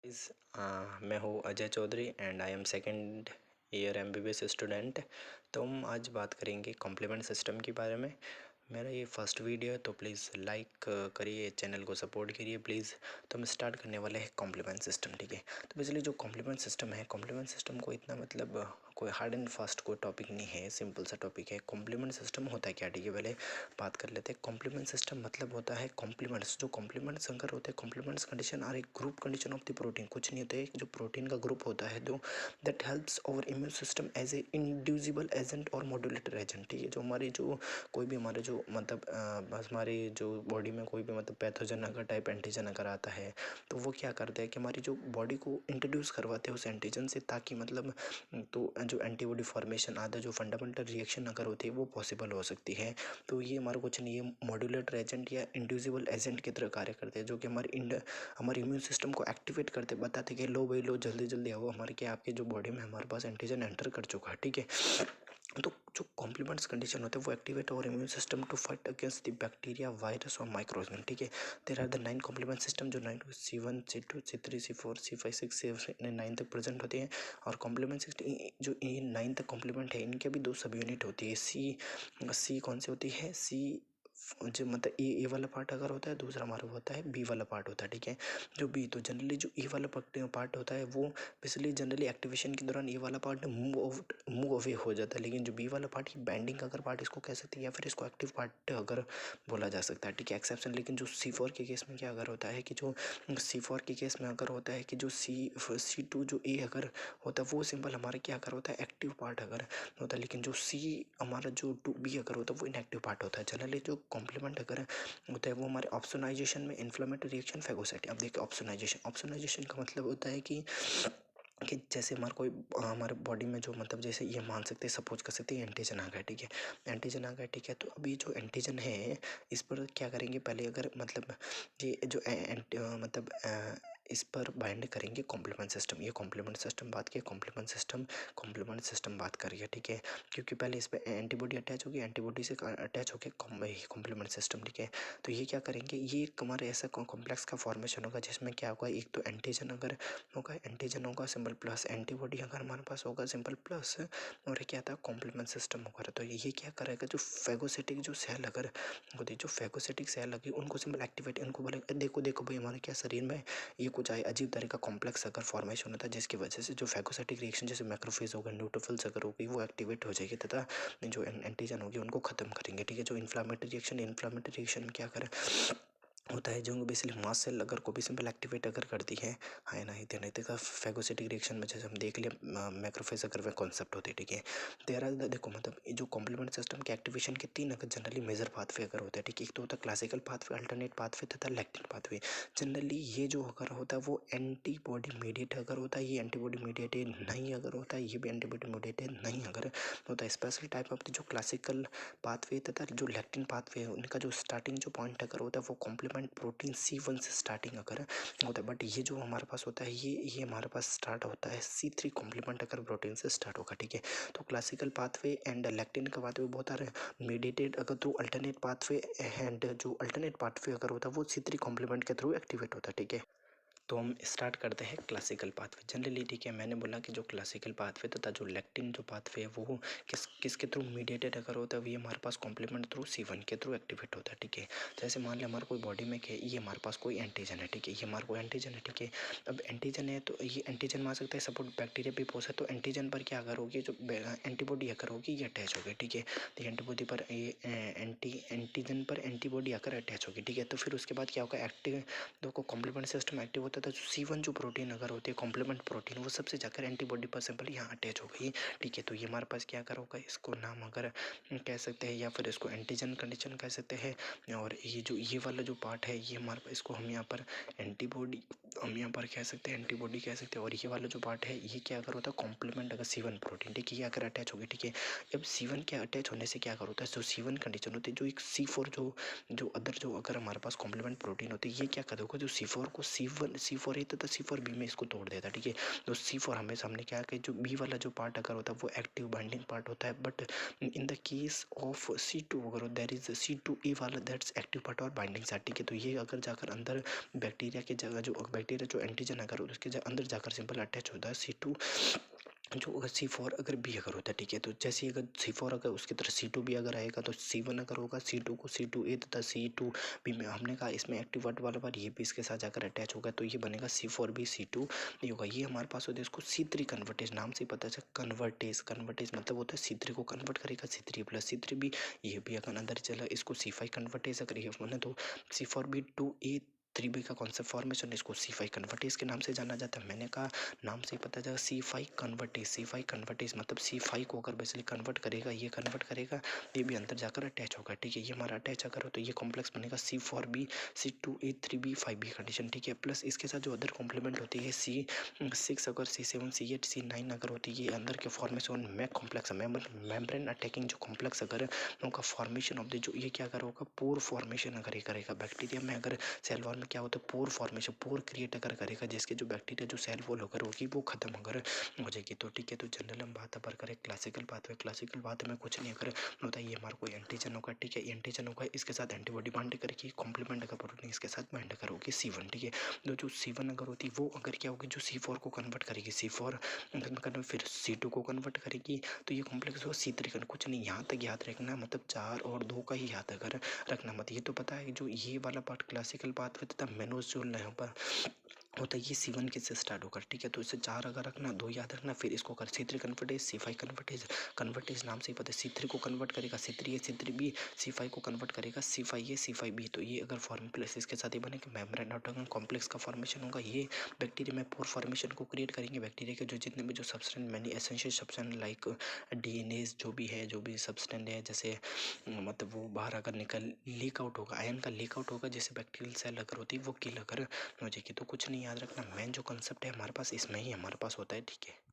इस मैं हूँ Ajay Chaudhary and I am second year MBBS student. तो हम आज बात करेंगे कॉम्प्लीमेंट सिस्टम के बारे में। मेरा ये फर्स्ट वीडियो है तो प्लीज़ लाइक करिए, चैनल को सपोर्ट करिए प्लीज़। तो हम स्टार्ट करने वाले हैं कॉम्प्लीमेंट सिस्टम, ठीक है। तो बेसिकली जो कॉम्प्लीमेंट सिस्टम है, कॉम्प्लीमेंट सिस्टम को इतना मतलब कोई हार्ड एंड फास्ट कोई टॉपिक नहीं है, सिंपल सा टॉपिक है। कॉम्प्लीमेंट सिस्टम होता है क्या, ठीक है, पहले बात कर लेते हैं। कॉम्प्लीमेंट सिस्टम मतलब होता है कॉम्प्लीमेंट्स। जो कॉम्प्लीमेंट्स अगर होते हैं, कॉम्प्लीमेंट्स कंडीशन आर एक group condition of the protein. कुछ नहीं होते, जो प्रोटीन का ग्रुप होता है जो that helps our immune system as a inducible agent और मॉड्यूलेटर एजेंट, ठीक है। जो हमारी जो कोई भी हमारे जो मतलब हमारी जो बॉडी में कोई भी मतलब पैथोजन अगर टाइप एंटीजन अगर आता है तो वो क्या करते हैं कि हमारी जो बॉडी को इंट्रोड्यूस करवाते हैं उस एंटीजन से, ताकि मतलब तो जो एंटीबॉडी फॉर्मेशन आता है, जो फंडामेंटल रिएक्शन अगर होती है वो पॉसिबल हो सकती है। तो ये हमारा कुछ नहीं है, मॉड्यूलेटर एजेंट या इंड्यूसिबल एजेंट की तरह कार्य करते हैं, जो कि हमारे इम्यून सिस्टम को एक्टिवेट करते बताते कि लो भाई लो, जल्दी जल्दी आओ, हमारे क्या आपके जो बॉडी में हमारे पास एंटीजन एंटर कर चुका है, ठीक है। तो जो कॉम्प्लीमेंट्स कंडीशन होते हैं वो एक्टिवेट और immune system to fight against the bacteria, virus और माइक्रोऑर्गेनिज्म, ठीक है। There are the 9 complement system, जो 9 C1 C2 C3 C4 C5 6 से 9 तक प्रेजेंट होते हैं। और कॉम्प्लीमेंट सिस्टम जो ये 9 तक कॉम्प्लीमेंट है, इनके भी 2 सब यूनिट होती है। सी कौन सी होती है, सी जो मतलब ए वाला पार्ट अगर होता है, दूसरा हमारा होता है बी वाला पार्ट होता है, ठीक है। जो बी, तो जनरली जो ए वाला पार्ट होता है वो बेसिकली जनरली एक्टिवेशन के दौरान ए वाला पार्ट मूव अवे हो जाता है, लेकिन जो बी वाला पार्ट, बैंडिंग अगर पार्ट इसको कह सकते हैं, या फिर इसको एक्टिव पार्ट अगर बोला जा सकता है, ठीक है, एक्सेप्शन। लेकिन जो C4 के केस में क्या अगर होता है कि जो C4 के केस में अगर होता है कि जो C2 जो ए अगर होता है वो सिंपल हमारा क्या अगर होता है एक्टिव पार्ट अगर होता है, लेकिन जो सी हमारा जो 2B अगर होता है वो इनएक्टिव पार्ट होता है। जनरली जो कॉम्प्लीमेंट अगर होता है वो हमारे ऑप्सोनाइजेशन में इन्फ्लेमेटरी रिएक्शन फैगोसाइटिन। अब देखिए ऑप्सोनाइजेशन का मतलब होता है कि जैसे हमारे कोई हमारे बॉडी में जो मतलब जैसे ये मान सकते हैं, सपोज कर सकते हैं एंटीजन आ गया, ठीक है, एंटीजन आ गया, ठीक है। तो अभी जो एंटीजन है इस पर क्या करेंगे, पहले अगर मतलब ये जो मतलब इस पर बाइंड करेंगे कॉम्प्लीमेंट सिस्टम। ये कॉम्प्लीमेंट सिस्टम बात की, कॉम्प्लीमेंट सिस्टम बात करिए, ठीक है, क्योंकि पहले इस पर एंटीबॉडी अटैच होगी, एंटीबॉडी से अटैच होकर कॉम्प्लीमेंट सिस्टम, ठीक है। तो ये क्या करेंगे, ये हमारे ऐसा कॉम्प्लेक्स का फॉर्मेशन होगा जिसमें क्या होगा, एक तो एंटीजन अगर होगा, एंटीजन होगा सिंपल प्लस एंटीबॉडी अगर हमारे पास होगा सिंपल प्लस, और क्या था कॉम्प्लीमेंट सिस्टम होगा। तो ये क्या करेगा, जो फैगोसिटिक जो सेल अगर होती है, जो फैगोसिटिक सेल लगी उनको सिंपल एक्टिवेट, इनको बोले देखो देखो भाई हमारे क्या शरीर में ये कुछ अजीब तरह का कॉम्प्लेक्स अगर फॉर्मेशन होता है, जिसकी वजह से जो फैगोसाइटिक रिएक्शन जैसे मैक्रोफेज होगा, न्यूट्रोफिल्स अगर होगी वो एक्टिवेट हो जाएगी, तथा जो एंटीजन होगी उनको खत्म करेंगे, ठीक है। जो इन्फ्लामेटरी रिएक्शन में क्या करें होता है, जो बेसिकली मास सेल अगर को भी सिंपल एक्टिवेट अगर करती है ना ही देने का फैगोसिटिक रिएक्शन में, जैसे हम देख लिया मैक्रोफेज अगर वे कॉन्सेप्ट होती है, ठीक है। तेरा देखो मतलब जो कॉम्प्लीमेंट सिस्टम के एक्टिवेशन के 3 अगर जनरली मेजर पाथवे अगर होते हैं, ठीक है। एक तो होता है क्लासिकल पाथवे, अल्टरनेट पाथवे तथा लैक्टिन पाथवे। जनरली ये जो अगर होता है वो एंटीबॉडी मीडिएट अगर होता है, ये एंटीबॉडी मीडिएटेड नहीं अगर होता है, ये भी एंटीबॉडी मीडिएटेड नहीं अगर होता है। स्पेशल टाइप ऑफ जो क्लासिकल पाथवे तथा जो लैक्टिन पाथवे है, उनका जो स्टार्टिंग जो पॉइंट अगर होता है वो कॉम्प्लीमेंट प्रोटीन C1 से स्टार्टिंग अगर होता है। बट ये जो हमारे पास होता है ये हमारे पास स्टार्ट होता है C3 कॉम्प्लीमेंट अगर प्रोटीन से स्टार्ट होगा, ठीक है। तो क्लासिकल पाथवे एंड लैक्टिन का पाथवे बहुत सारे मेडिएटेड अगर थ्रू अल्टरनेट पाथवे, एंड जो अल्टरनेट पाथवे अगर होता है वो C3 कॉम्प्लीमेंट के थ्रू एक्टिवेट होता है, ठीक है। तो हम स्टार्ट करते हैं क्लासिकल पाथवे जनरली, ठीक है। मैंने बोला कि जो क्लासिकल पाथवे तथा जो लैक्टिन जो पाथवे है वो किसके थ्रू मीडिएटेड अगर होता है, ये हमारे पास कॉम्प्लीमेंट थ्रू C1 के थ्रू एक्टिवेट होता है, ठीक है। जैसे मान लिया हमारे कोई बॉडी में क्या ये हमारे पास कोई एंटीजन है, ठीक है, ये हमारे कोई एंटीजन है, ठीक है। अब एंटीजन है तो ये एंटीजन मान सकता है सपोर्ट बैक्टीरिया भी पोस है, तो एंटीजन पर क्या अगर होगी, जो एंटीबॉडी अगर होगी ये अटैच होगी, ठीक है। तो एंटीबॉडी पर ये एंटीजन पर एंटीबॉडी आकर अटैच होगी, ठीक है। तो फिर उसके बाद क्या होगा, एक्टिव देखो कॉम्प्लीमेंट सिस्टम एक्टिव होता है, तो C1 जो प्रोटीन अगर होती है कॉम्प्लीमेंट प्रोटीन, वो सबसे जाकर एंटीबॉडी पर सिंपल यहाँ अटैच हो गई, ठीक है। तो ये हमारे पास क्या कर होगा, इसको नाम अगर कह सकते हैं या फिर इसको एंटीजन कंडीशन कह सकते हैं। और ये वाला जो पार्ट है ये हमारे पास, इसको हम यहाँ पर एंटीबॉडी हम यहाँ पर कह सकते हैं, एंटीबॉडी कह सकते हैं। और ये वाला जो पार्ट है ये क्या अगर होता है कॉम्प्लीमेंट अगर C1 प्रोटीन, ठीक है, ये अगर अटैच होगी, ठीक है। अब C1 के अटैच होने से क्या अगर होता है, जो C1 कंडीशन होती है, जो एक C4 जो अदर जो अगर हमारे पास कॉम्प्लीमेंट प्रोटीन होती है, ये क्या कर होगा, जो C4 को C4 ए तथा C4B में इसको तोड़ देता है, ठीक है। तो C4 हमेशा हमने क्या कि जो B वाला जो पार्ट अगर होता है वो एक्टिव बाइंडिंग पार्ट होता है, but in the case of C2 अगर देयर इज C2A वाला दैट्स एक्टिव पार्ट और बाइंडिंग साइट, ठीक है। तो ये अगर जाकर अंदर बैक्टीरिया की जगह जो बैक्टीरिया जो एंटीजन अगर उसके अंदर जाकर सिंपल अटैच होता है C2 जो अगर C4 अगर बी अगर होता है, ठीक है। तो जैसे अगर C4 अगर उसकी तरह C2 भी अगर आएगा तो C1 अगर होगा C2 को C2A तथा C2 बी में हमने कहा इसमें एक्टिव वर्ड वाला बार ये भी इसके साथ जाकर अटैच होगा तो ये बनेगा C4B C2 ये होगा। ये हमारे पास होता है, इसको C3 कन्वर्टेज नाम से पता चला। कन्वर्टेज मतलब होता है C3 को कन्वर्ट करेगा C3 प्लस C3B, ये भी अगर अंदर चला इसको C5 कन्वर्टेज अगर ये बने तो C4B 2A 3B का कॉन्सेप्ट फॉर्मेशन इसको C5 कन्वर्टेज के नाम से जाना जाता है। मैंने कहा नाम से पता चला C5 कन्वर्टेज मतलब C5 को अगर बेसिकली कन्वर्ट करेगा, ये कन्वर्ट करेगा, ये भी अंदर जाकर अटैच होगा, ठीक है। ये हमारा अटैच अगर हो तो ये कॉम्प्लेक्स बनेगा C4B C2A 3B 5B condition, ठीक है। प्लस इसके साथ जो अदर कॉम्प्लीमेंट होती है C6 अगर C7 C8 C9 अगर होती है, ये अंदर के फॉर्मेशन में कॉम्प्लेक्स मेम्ब्रेन अटैकिंग जो कॉम्प्लेक्स अगर उनका फॉर्मेशन ऑफ द जो ये क्या करेगा पोर फॉर्मेशन अगर ये करेगा। बैक्टीरिया में अगर सेल वॉल में क्या होता है पोर फॉर्मेशन, पोर क्रिएट अगर करेगा जिसके जो बैक्टीरिया जो सेल वॉल अगर होगी वो खत्म अगर हो जाएगी, तो ठीक है। तो जनरल हम बात अगर करें क्लासिकल बात में कुछ नहीं अगर होता है, ये हमारा कोई एंटीजन होगा, ठीक है। एंटीजन होगा इसके साथ एंटीबॉडी बाइंड करेगी, कॉम्प्लीमेंट अगर प्रोटीन इसके साथ बाइंड अगर होगी C1, ठीक है। तो जो C1 अगर होती है वो अगर क्या होगी जो C4 को कन्वर्ट करेगी, C4 फिर C2 को कन्वर्ट करेगी, तो ये कॉम्प्लेक्स होगा C3 कुछ नहीं। यहाँ तक याद रखना मतलब 4 और 2 का ही याद अगर रखना मत। ये तो पता है जो ये वाला पार्ट क्लासिकल पार्ट में तथा मेनोज जो यहाँ पर होता है ये C1 के से स्टार्ट होकर, ठीक है। तो इससे 4 अगर रखना, 2 याद रखना, फिर इसको कर C3 कन्वर्टेज C5 कन्वर्टेज नाम से ही पता है। C3 को कन्वर्ट करेगा C3A C3B, C5 को कन्वर्ट करेगा C5A C5B, तो ये अगर फॉर्म प्लस इसके साथ ही बनेगा मेम्ब्रेन ऑटोगन कॉम्प्लेक्स का फॉर्मेशन होगा। ये बैक्टीरिया में पोर फॉर्मेशन को क्रिएट करेंगे। बैक्टीरिया के जो जितने भी जो substance many essential substance like DNA जो भी सब्सटेंस है जैसे मतलब वो बाहर अगर निकल लीक आउट होगा, आयन का लीक आउट होगा, जैसे बैक्टीरियल सेल अगर होती है वो किल अगर हो जाएगी। तो कुछ नहीं याद रखना, मेन जो कंसेप्ट है हमारे पास इसमें ही हमारे पास होता है, ठीक है।